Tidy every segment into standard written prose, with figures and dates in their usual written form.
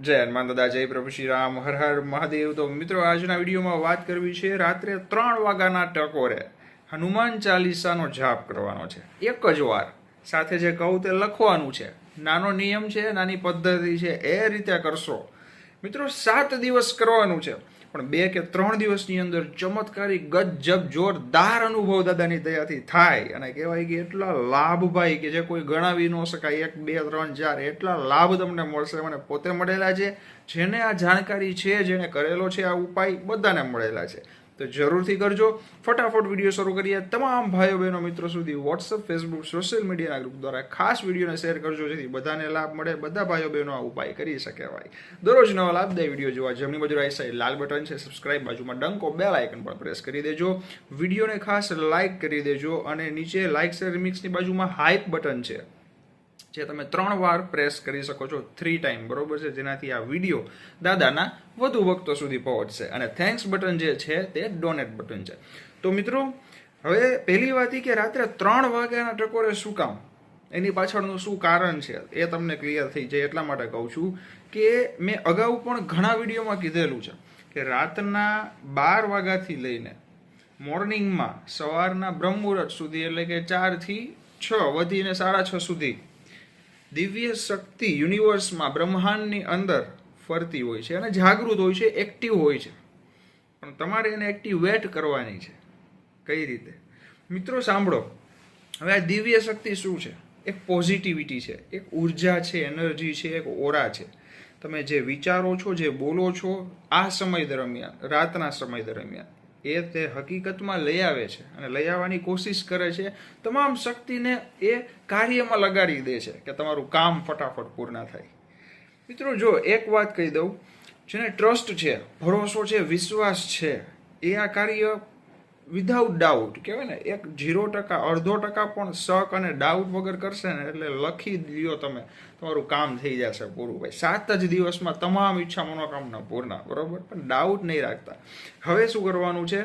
જય હનુમાન દાદા, જય પ્રભુ શ્રી રામ, હર હર મહાદેવ। તો મિત્રો, આજના વિડીયોમાં વાત કરવી છે રાત્રે 3 વાગ્યાના ટકોરે હનુમાન ચાલીસાનો જાપ કરવાનો છે, એક જ વાર। સાથે જે કહું તે લખવાનું છે, નાનો નિયમ છે, નાની પદ્ધતિ છે, એ રીતે કરશો મિત્રો। 7 દિવસ કરવાનું છે, પણ 2 કે 3 દિવસની અંદર ચમત્કારી ગજબ જોરદાર અનુભવ દાદાની દયાથી થાય। અને કહેવાય કે એટલા લાભ ભાઈ કે જે કોઈ ગણાવી ન શકાય। 1 2 3 4 એટલા લાભ તમને મળશે। મને પોતે મળેલા છે, જેને આ જાણકારી છે, જેને કરેલો છે આ ઉપાય, બધાને મળેલા છે। તો જરૂરથી કરજો। ફટાફટ વિડીયો શરૂ કરીએ। તમામ ભાઈઓ બહેનો મિત્રો સુધી વોટ્સઅપ, ફેસબુક, સોશિયલ મીડિયાના ગ્રુપ દ્વારા ખાસ વિડીયોને શેર કરજો, જેથી બધાને લાભ મળે, બધા ભાઈઓ બહેનો આ ઉપાય કરી શકે ભાઈ। દરરોજ નવા લાભદાયી વિડીયો જોવા જમણી બાજુ રાઈટ સાઈડ લાલ બટન છે, સબસ્ક્રાઇબ બાજુમાં ડંકો બેલ આઇકન પર પ્રેસ કરી દેજો। વિડીયોને ખાસ લાઇક કરી દેજો, અને નીચે લાઇક શેર રિમિક્સની બાજુમાં હાઇપ બટન છે, જે તમે 3 વાર પ્રેસ કરી શકો છો, 3 ટાઈમ, બરોબર છે, જેનાથી આ વિડીયો દાદાના વધુ ભક્તો સુધી પહોંચશે। અને થેન્ક્સ બટન જે છે તે ડોનેટ બટન છે। તો મિત્રો, હવે પહેલી વાત એ કે રાત્રે 3 વાગ્યાના ટકોરે શું કામ, એની પાછળનું શું કારણ છે એ તમને ક્લિયર થઈ જાય એટલા માટે કહું છું કે મેં અગાઉ પણ ઘણા વિડીયોમાં કીધેલું છે કે રાતના 12 વાગ્યાથી લઈને મોર્નિંગમાં સવારના બ્રહ્મ મુહૂર્ત સુધી, એટલે કે 4 થી 6 વધીને 6:30 સુધી દિવ્ય શક્તિ યુનિવર્સમાં, બ્રહ્માંડની અંદર ફરતી હોય છે અને જાગૃત હોય છે, એક્ટિવ હોય છે। પણ તમારે એને એક્ટિવેટ કરવાની છે। કઈ રીતે મિત્રો, સાંભળો। હવે આ દિવ્ય શક્તિ શું છે? એક પોઝિટિવિટી છે, એક ઉર્જા છે, એનર્જી છે, એક ઓરા છે। તમે જે વિચારો છો, જે બોલો છો આ સમય દરમિયાન, રાતના સમય દરમિયાન, એ તે હકીકતમાં લઈ આવે છે અને લઈ આવવાની કોશિશ કરે છે। તમામ શક્તિને એ કાર્યમાં લગાડી દે છે કે તમારું કામ ફટાફટ પૂર્ણ થાય। મિત્રો જો એક વાત કહી દઉં, જેને ટ્રસ્ટ છે, ભરોસો છે, વિશ્વાસ છે, એ આ કાર્ય વિધાઉટ ડાઉટ, કહેવાય ને, 0%, 0.5% પણ શક અને ડાઉટ વગર કરશે ને, એટલે લખી લ્યો તમે, તમારું કામ થઈ જશે પૂરું ભાઈ। 7 જ દિવસમાં તમામ ઈચ્છા મનોકામના પૂર્ણ, બરોબર? પણ ડાઉટ નહીં રાખતા। હવે શું કરવાનું છે?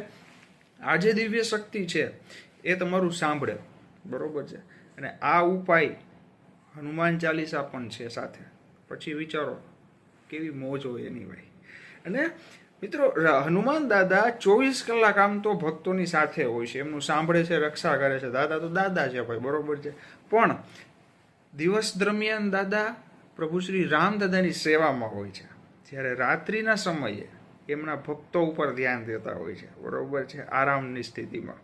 આ જે દિવ્ય શક્તિ છે એ તમારું સાંભળે, બરોબર છે, અને આ ઉપાય હનુમાન ચાલીસા પણ છે સાથે। પછી વિચારો કેવી મોજ હોય એની ભાઈ। અને મિત્રો, હનુમાન દાદા 24 કલાક આમ તો ભક્તોની સાથે હોય છે, એમનું સાંભળે છે, રક્ષા કરે છે। દાદા તો દાદા છે ભાઈ, બરોબર છે, પણ દિવસ દરમિયાન દાદા પ્રભુ શ્રી રામ દાદાની સેવામાં હોય છે, જ્યારે રાત્રિના સમયે એમના ભક્તો ઉપર ધ્યાન દેતા હોય છે, બરોબર છે, આરામની સ્થિતિમાં।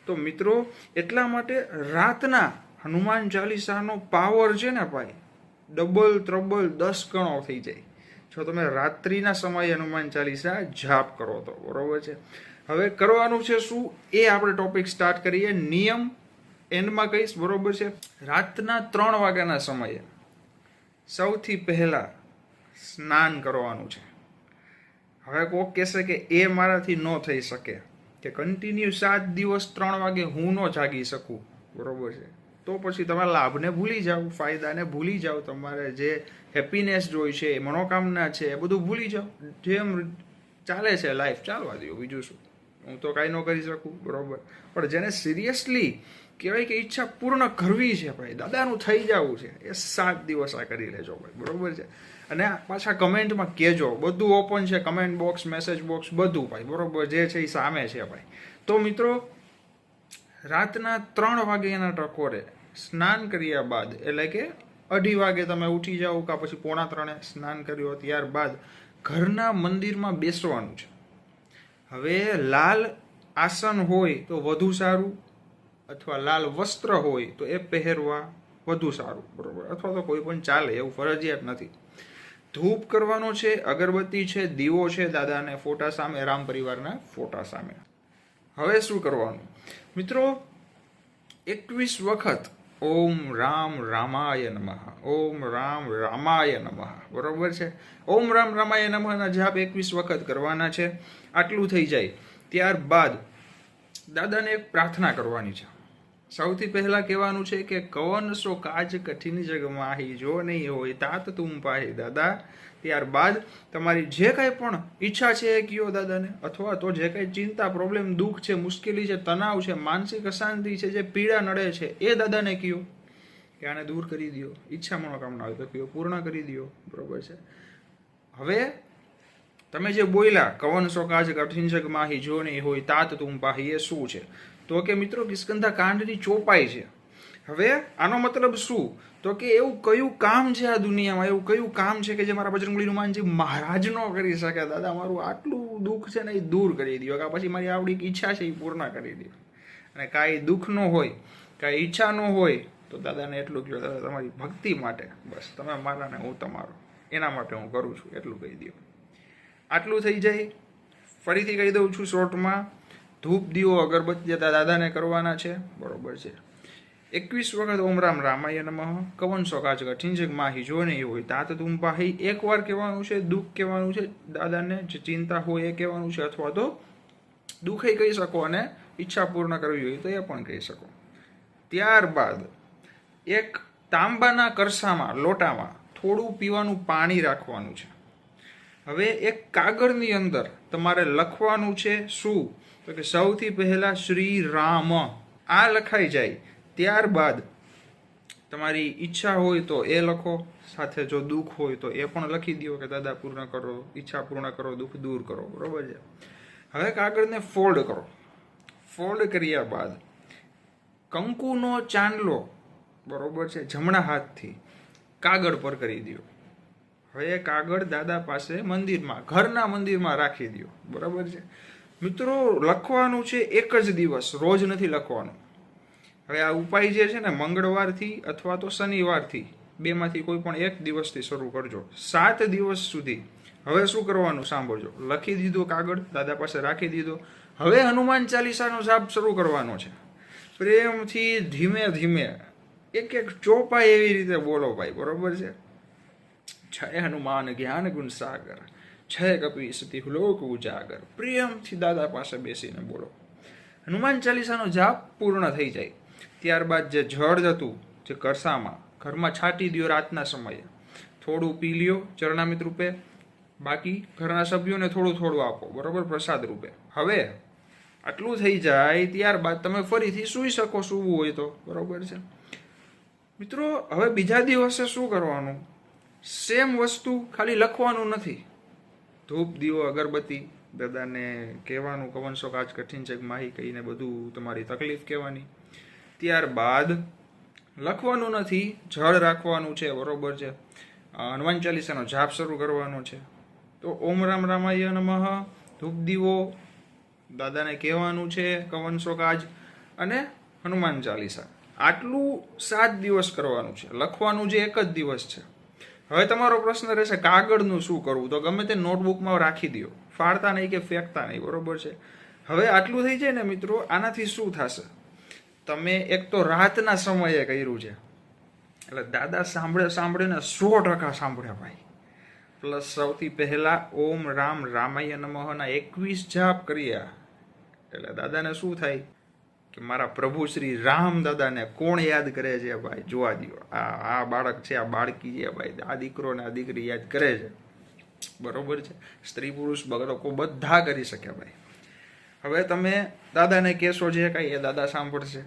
તો મિત્રો, એટલા માટે રાતના હનુમાન ચાલીસાનો પાવર છે ને ભાઈ, ડબલ, ત્રબલ, 10 ગણો થઈ જાય જો તમે રાત્રિના સમયે હનુમાન ચાલીસા જાપ કરો તો, બરોબર છે। હવે કરવાનું છે શું, એ આપણે ટોપિક સ્ટાર્ટ કરીએ। નિયમ એન્ડમાં કહીશ, બરોબર છે। રાતના 3 વાગ્યાના સમયે સૌથી પહેલા સ્નાન કરવાનું છે। હવે કોક કહેશે કે એ મારાથી ન થઈ શકે, કે કન્ટિન્યુ 7 દિવસ 3 વાગે હું ન જાગી શકું, બરોબર છે, તો પછી તમે લાભને ભૂલી જાઓ, ફાયદાને ભૂલી જાઓ, તમારે જે હેપીનેસ જોઈ છે, મનોકામના છે, એ બધું ભૂલી જાઓ। જેમ ચાલે છે લાઈફ ચાલવા દો, બીજું શું, હું તો કાંઈ ન કરી શકું, બરોબર। પણ જેને સિરિયસલી કહેવાય કે ઈચ્છા પૂર્ણ કરવી છે ભાઈ, દાદાનું થઈ જવું છે, એ 7 દિવસ આ કરી લેજો ભાઈ, બરોબર છે। અને પાછા કમેન્ટમાં કહેજો, બધું ઓપન છે, કમેન્ટ બોક્સ, મેસેજ બોક્સ, બધું ભાઈ, બરોબર, જે છે એ સામે છે ભાઈ। તો મિત્રો, રાતના 3 વાગ્યાના ટકોરે સ્નાન કર્યા બાદ, એટલે કે 2:30 વાગે તમે ઉઠી જાઓ, કાં પછી 2:45 સ્નાન કર્યો, ત્યારબાદ ઘરના મંદિરમાં બેસવાનું છે। હવે લાલ આસન હોય તો વધુ સારું, અથવા લાલ વસ્ત્ર હોય તો એ પહેરવા વધુ સારું, બરોબર, અથવા તો કોઈ પણ ચાલે, એવું ફરજિયાત નથી। ધૂપ કરવાનો છે, અગરબત્તી છે, દીવો છે, દાદાને ફોટા સામે, રામ પરિવારના ફોટા સામે। હવે શું કરવાનું મિત્રો, 21 વખત ઓમ રામ રામાય નમઃ, ઓમ રામ રામાય નમઃ, બરોબર છે। ઓમ રામ રામાય નમઃના જાપ 21 વખત કરવાના છે। આટલું થઈ જાય ત્યારબાદ દાદાને એક પ્રાર્થના કરવાની છે। સૌથી પહેલા કહેવાનું છે કે કવન સો કાજ કઠિન જગ માહી, જો નહીં હોય તાત તુમ પાહી દાદા। ત્યારબાદ તમારી જે કાંઈ પણ ઈચ્છા છે એ કયો દાદાને, અથવા તો જે કાંઈ ચિંતા, પ્રોબ્લેમ, દુઃખ છે, મુશ્કેલી છે, તણાવ છે, માનસિક અશાંતિ છે, જે પીડા નડે છે, એ દાદાને કયો કે આને દૂર કરી દો। ઈચ્છા મનોકામના હોય તો કયો પૂર્ણ કરી દો, બરોબર છે। હવે તમે જે બોલ્યા કવન સો કાજ કઠિન જગ માહી જો નહીં હોય તાત તુમ પાહી, એ શું છે? તો કે મિત્રો કિસ્કંધા કાંડની ચોપાઈ છે. હવે આનો મતલબ શું? તો કે એવું કયું કામ છે આ દુનિયામાં, એવું કયું કામ છે કે જે મારા બજરંગબલી હનુમાનજી મહારાજ નો કરી શકે? દાદા મારું આટલું દુઃખ છે ને એ દૂર કરી દો, કે પછી મારી આવડી ઈચ્છા છે એ પૂર્ણ કરી દો. અને કાંઈ દુઃખ ન હોય, કાંઈ ઈચ્છા ન હોય તો દાદાને એટલું કહો, દાદા તમારી ભક્તિ માટે બસ તમે મારા ને હું તમારો, એના માટે હું કરું છું, એટલું કહી દો. આટલું થઈ જાય. ફરીથી કહી દઉં છું શોર્ટમાં, ધૂપ દીવો અગરબત્તી દાદાને કરવાના છે, બરોબર છે. 21 વખત ઓમ રામ રામાય નમઃ, કવન સો કાજ કઠિન જગ માહી જો નહીં હોય તાત તુમ પાહી એકવાર કહેવાનું છે. દુઃખ કહેવાનું છે દાદાને, જે ચિંતા હોય એ કહેવાનું છે, અથવા તો દુઃખે કહી શકો અને ઈચ્છા પૂર્ણ કરવી હોય તો એ પણ કહી શકો. ત્યારબાદ એક તાંબાના કરસામાં, લોટામાં થોડું પીવાનું પાણી રાખવાનું છે. હવે એક કાગળની અંદર તમારે લખવાનું છે શું? તો કે સૌથી પહેલા શ્રી રામ આ લખાઈ જાય. ત્યારબાદ તમારી ઈચ્છા હોય તો એ લખો, સાથે જો દુઃખ હોય તો એ પણ લખી દો કે દાદા પૂર્ણ કરો, ઈચ્છા પૂર્ણ કરો, દુઃખ દૂર કરો, બરોબર છે. હવે કાગળને ફોલ્ડ કરો. ફોલ્ડ કર્યા બાદ કંકુનો ચાંદલો, બરોબર છે, જમણા હાથથી કાગળ પર કરી દો. હવે એ કાગળ દાદા પાસે મંદિરમાં, ઘરના મંદિરમાં રાખી દો, બરાબર છે. મિત્રો લખવાનું છે એક જ દિવસ, રોજ નથી લખવાનું. હવે આ ઉપાય જે છે ને મંગળવારથી અથવા તો શનિવારથી, બેમાંથી કોઈ પણ એક દિવસથી શરૂ કરજો, 7 દિવસ સુધી. હવે શું કરવાનું સાંભળજો. લખી દીધો કાગળ, દાદા પાસે રાખી દીધો. હવે હનુમાન ચાલીસાનો જાપ શરૂ કરવાનો છે. પ્રેમથી ધીમે ધીમે એક એક ચોપાઈ એવી રીતે બોલો ભાઈ, બરોબર છે. જય હનુમાન જ્ઞાન ગુણ સાગર, જય કપી સતી લોક ઉજાગર. પ્રેમથી દાદા પાસે બેસીને બોલો. હનુમાન ચાલીસાનો જાપ પૂર્ણ થઈ જાય. ત્યારબાદ જે જળ હતું જે કરસામાં, ઘરમાં છાંટી દો. રાતના સમયે થોડું પી લ્યો ચરણામૃત રૂપે, બાકી ઘરના સભ્યોને થોડું થોડું આપો, બરોબર, પ્રસાદ રૂપે. હવે આટલું થઈ જાય ત્યારબાદ તમે ફરીથી સૂઈ શકો, સૂવું હોય તો, બરોબર છે મિત્રો. હવે બીજા દિવસે શું કરવાનું? સેમ વસ્તુ, ખાલી લખવાનું નથી. ધૂપ દીવો અગરબત્તી દાદાને કહેવાનું, કવન સો કાજ કઠિન છે માહી કહીને બધું તમારી તકલીફ કહેવાની. ત્યારબાદ લખવાનું નથી, જળ રાખવાનું છે, બરોબર છે. હનુમાન ચાલીસાનો જાપ શરૂ કરવાનો છે. તો ઓમ રામ રામાય નમઃ, ધૂપ દીવો દાદાને કહેવાનું છે, કવન સો કાજ અને હનુમાન ચાલીસા. આટલું 7 દિવસ કરવાનું છે. લખવાનું જે એક જ દિવસ છે. હવે તમારો પ્રશ્ન રહેશે કાગળનું શું કરવું? તો ગમે તે નોટબુકમાં રાખી દો, ફાડતા નહીં કે ફેંકતા નહીં, બરોબર છે. હવે આટલું થઈ જાય ને મિત્રો, આનાથી શું થશે? તમે એક તો રાતના સમયે કર્યું છે, એટલે દાદા સાંભળીને 100% સાંભળ્યા ભાઈ. પ્લસ સૌથી પહેલા ઓમ રામ રામાય નમઃના 21 જાપ કર્યા, એટલે દાદાને શું થાય કે મારા પ્રભુ શ્રી રામ દાદાને કોણ યાદ કરે છે ભાઈ? જોવા દો. આ બાળક છે, આ બાળકી છે ભાઈ, આ દીકરો ને આ દીકરી યાદ કરે છે, બરોબર છે. સ્ત્રી પુરુષ બાળકો બધા કરી શકે ભાઈ. હવે તમે દાદાને કહેશો જે કાંઈ, એ દાદા સાંભળશે.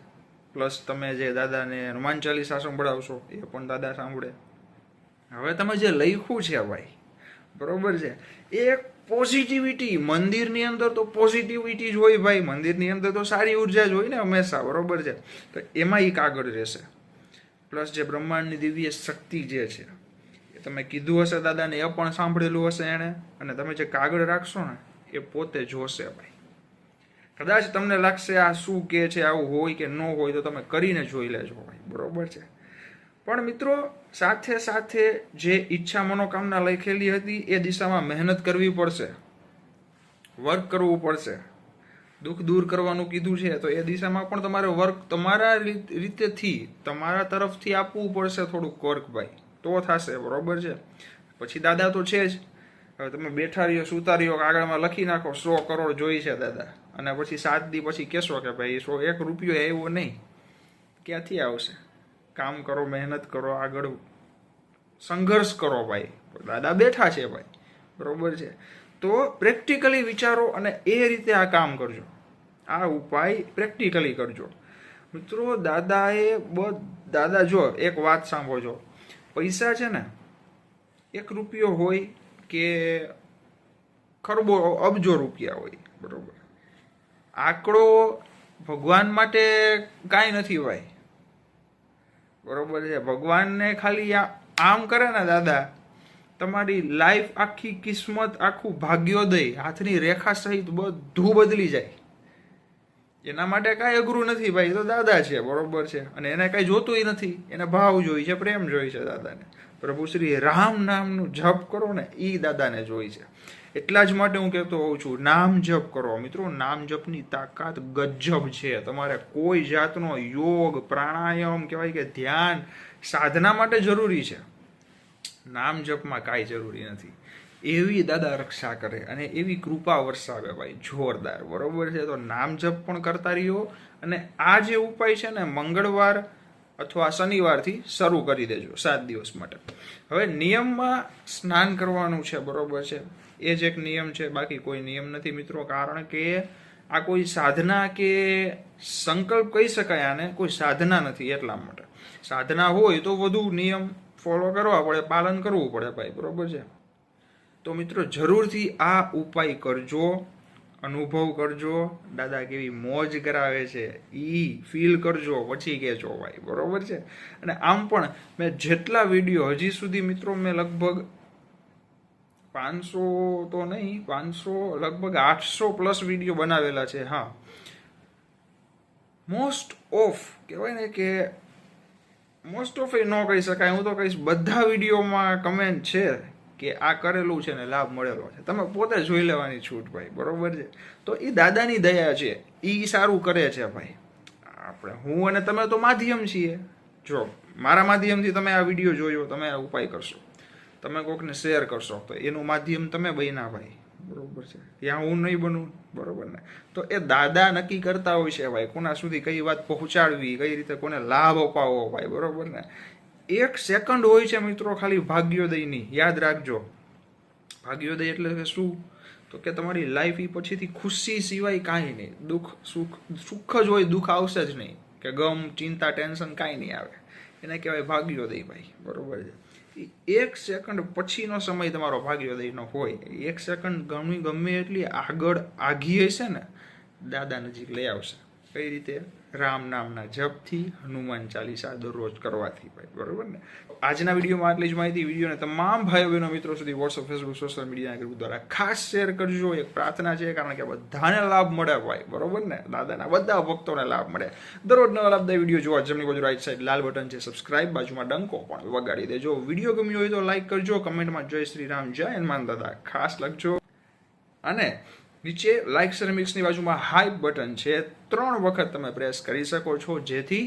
પ્લસ તમે જે દાદાને હનુમાન ચાલીસા સંભળાવશો એ પણ દાદા સાંભળે. હવે તમે જે લખ્યું છે ભાઈ, બરોબર છે, એ પોઝિટિવિટી, મંદિરની અંદર તો પોઝિટિવિટી જ હોય ભાઈ. મંદિરની અંદર તો સારી ઉર્જા જ હોય ને હંમેશા, બરોબર છે. તો એમાં એ કાગળ રહેશે. પ્લસ જે બ્રહ્માંડની દિવ્ય શક્તિ જે છે એ તમે કીધું હશે દાદાને, એ પણ સાંભળેલું હશે એણે, અને તમે જે કાગળ રાખશો ને એ પોતે જોશે ભાઈ. કદાચ તમને લાગશે આ શું કે છે, આવું હોય કે ન હોય, તો તમે કરીને જોઈ લેજો ભાઈ, બરોબર છે. પણ મિત્રો સાથે સાથે જે ઈચ્છા મનોકામના લખેલી હતી એ દિશામાં મહેનત કરવી પડશે, વર્ક કરવું પડશે. દુઃખ દૂર કરવાનું કીધું છે તો એ દિશામાં પણ તમારે વર્ક તમારા રીતેથી, તમારા તરફથી આપવું પડશે થોડુંક વર્ક ભાઈ, તો થશે, બરોબર છે. પછી દાદા તો છે જ. હવે તમે બેઠા રહ્યો, સુતા રહ્યો, કાગળમાં લખી નાખો 100 કરોડ જોઈ છે દાદા, અને પછી 7 દી પછી કહેશો કે ભાઈ 1 રૂપિયો આવ્યો નહીં, ક્યાંથી આવશે? કામ કરો, મહેનત કરો, આગળ સંઘર્ષ કરો ભાઈ. દાદા બેઠા છે ભાઈ, બરોબર છે. તો પ્રેક્ટિકલી વિચારો અને એ રીતે આ કામ કરજો. આ ઉપાય પ્રેક્ટિકલી કરજો મિત્રો. દાદા જો એક વાત સાંભળજો, પૈસા છે ને, 1 રૂપિયો હોય કે ખરબો અબજો રૂપિયા હોય, બરોબર. આંકડો ભગવાન માટે કાંઈ નથી ભાઈ, બરોબર છે. ભગવાનને ખાલી આમ કરે ને દાદા, તમારી લાઈફ આખી કિસ્મત, આખું ભાગ્યોદય, હાથની રેખા સહિત બધું બદલી જાય. એના માટે કાંઈ અઘરું નથી ભાઈ, તો દાદા છે, બરોબર છે. અને એને કાંઈ જોતું નથી, એને ભાવ જોઈ છે, પ્રેમ જોઈ છે દાદાને. પ્રભુ શ્રી રામ નામનું જપ કરો ને, એ દાદાને જોઈ છે. એટલા જ માટે હું કહેતો હોઉં છું, નામ જપ કરો મિત્રો. નામ જપની તાકાત ગજબ છે. તમારે કોઈ જાતનો યોગ, પ્રાણાયામ કહેવાય કે ધ્યાન, સાધના માટે જરૂરી છે. નામ જપમાં કાંઈ જરૂરી નથી. એવી દાદા રક્ષા કરે અને એવી કૃપા વરસાવે ભાઈ, જોરદાર, બરોબર છે. તો નામ જપ પણ કરતા રહ્યો. અને આ જે ઉપાય છે ને, મંગળવાર અથવા શનિવારથી શરૂ કરી દેજો 7 દિવસ માટે. હવે નિયમમાં સ્નાન કરવાનું છે, બરોબર છે. એ જ એક નિયમ છે, બાકી કોઈ નિયમ નથી મિત્રો. કારણ કે આ કોઈ સાધના કે સંકલ્પ કહી શકાય આને, કોઈ સાધના નથી. એટલા માટે સાધના હોય તો વધુ નિયમ ફોલો કરવા પડે, પાલન કરવું પડે ભાઈ, બરોબર છે. તો મિત્રો જરૂરથી આ ઉપાય કરજો, અનુભવ કરજો. દાદા કેવી મોજ કરાવે છે ઈ ફીલ કરજો, પછી કહેજો ભાઈ, બરોબર છે. અને આમ પણ મેં જેટલા વિડીયો હજી સુધી મિત્રો, મેં લગભગ 500 તો નહીં, 500 લગભગ 800+ વિડીયો બનાવેલા છે. હા, મોસ્ટ ઓફ કહેવાય ને કે મોસ્ટ ઓફ એ ન કહી શકાય, હું તો કહીશ બધા વિડીયોમાં કમેન્ટ છે કે આ કરેલું છે ને લાભ મળેલો છે. તમે પોતે જોઈ લેવાની છૂટ ભાઈ, બરોબર છે. તો એ દાદાની દયા છે, એ સારું કરે છે ભાઈ. આપણે હું અને તમે તો માધ્યમ છીએ. જો મારા માધ્યમથી તમે આ વિડીયો જોયો, તમે આ ઉપાય કરશો, તમે કોઈકને શેર કરશો, તો એનું માધ્યમ તમે બન્યા ભાઈ, બરોબર છે. ત્યાં હું નહીં બનવું, બરોબર ને. તો એ દાદા નક્કી કરતા હોય છે ભાઈ, કોના સુધી કઈ વાત પહોંચાડવી, કઈ રીતે કોને લાભ અપાવવો ભાઈ, બરોબર ને. 1 સેકન્ડ હોય છે મિત્રો ખાલી ભાગ્યોદયની, યાદ રાખજો. ભાગ્યોદય એટલે કે શું? તો કે તમારી લાઈફ એ પછીથી ખુશી સિવાય કાંઈ નહીં, દુઃખ સુખ જ હોય, દુઃખ આવશે જ નહીં, કે ગમ, ચિંતા, ટેન્શન કાંઈ નહીં આવે. એને કહેવાય ભાગ્યોદય ભાઈ, બરોબર છે. 1 સેકન્ડ પછીનો સમય તમારો ભાગ્યોદયનો હોય. 1 સેકન્ડ ગમે એટલી આગળ આઘી હશે ને, દાદા નજીક લઈ આવશે. કઈ રીતે? રામ નામના જપથી, હનુમાન ચાલીસા દરરોજ કરવાથી ભાઈ, બરોબર ને. આજના વિડીયોમાં આટલી જ માહિતી. વિડીયોને તમામ ભાઈઓ બહેનો મિત્રો સુધી વોટ્સઅપ, ફેસબુક, સોશિયલ મીડિયાના ગ્રુપ દ્વારા ખાસ શેર કરજો. એક પ્રાર્થના છે, કારણ કે બધાને લાભ મળે ભાઈ, બરોબર ને. દાદાના બધા ભક્તોને લાભ મળે. દરરોજ નવા લાભદાયી વિડીયો જોવા જમણી બાજુ રાઈટ સાઈડ લાલ બટન છે સબસ્ક્રાઇબ, બાજુમાં ડંકો પણ વગાડી દેજો. વિડીયો ગમ્યો હોય તો લાઈક કરજો, કમેન્ટમાં જય શ્રી રામ, જય હનુમાન દાદા ખાસ લખજો. અને નીચે લાઇક્સ અને મિક્સની બાજુમાં હાઈપ બટન છે, 3 વખત તમે પ્રેસ કરી શકો છો, જેથી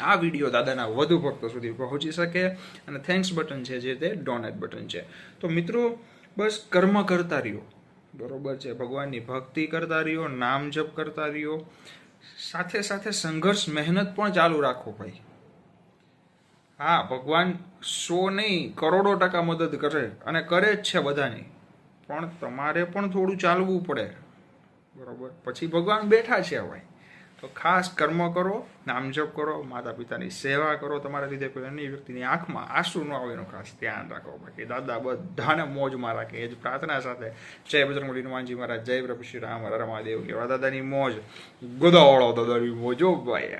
આ વિડીયો દાદાના વધુ ભક્તો સુધી પહોંચી શકે. અને થેન્ક્સ બટન છે, જે તે ડોનેટ બટન છે. તો મિત્રો બસ કર્મ કરતા રહ્યો, બરોબર છે. ભગવાનની ભક્તિ કરતા રહ્યો, નામ જપ કરતા રહ્યો, સાથે સાથે સંઘર્ષ, મહેનત પણ ચાલુ રાખો ભાઈ. હા, ભગવાન 100 નહીં, કરોડો ટકા મદદ કરે અને કરે જ છે બધાની, પણ તમારે પણ થોડું ચાલવું પડે, બરોબર. પછી ભગવાન બેઠા છે ભાઈ. તો ખાસ કર્મ કરો, નામ જપ કરો, માતા પિતાની સેવા કરો. તમારા લીધે કોઈ અન્ય વ્યક્તિની આંખમાં આંસુ ન આવે એનું ખાસ ધ્યાન રાખો. બાકી દાદા બધાને મોજમાં રાખે, એ જ પ્રાર્થના સાથે. જય બજરંગબલી, હનુમાનજી મહારાજ, જય પ્રભુ શ્રી રામ, હર મહાદેવ. કેવા દાદાની મોજ, ગોદાવાળો દાદાની મોજો ભાઈ.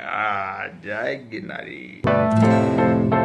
જય ગિરનારી.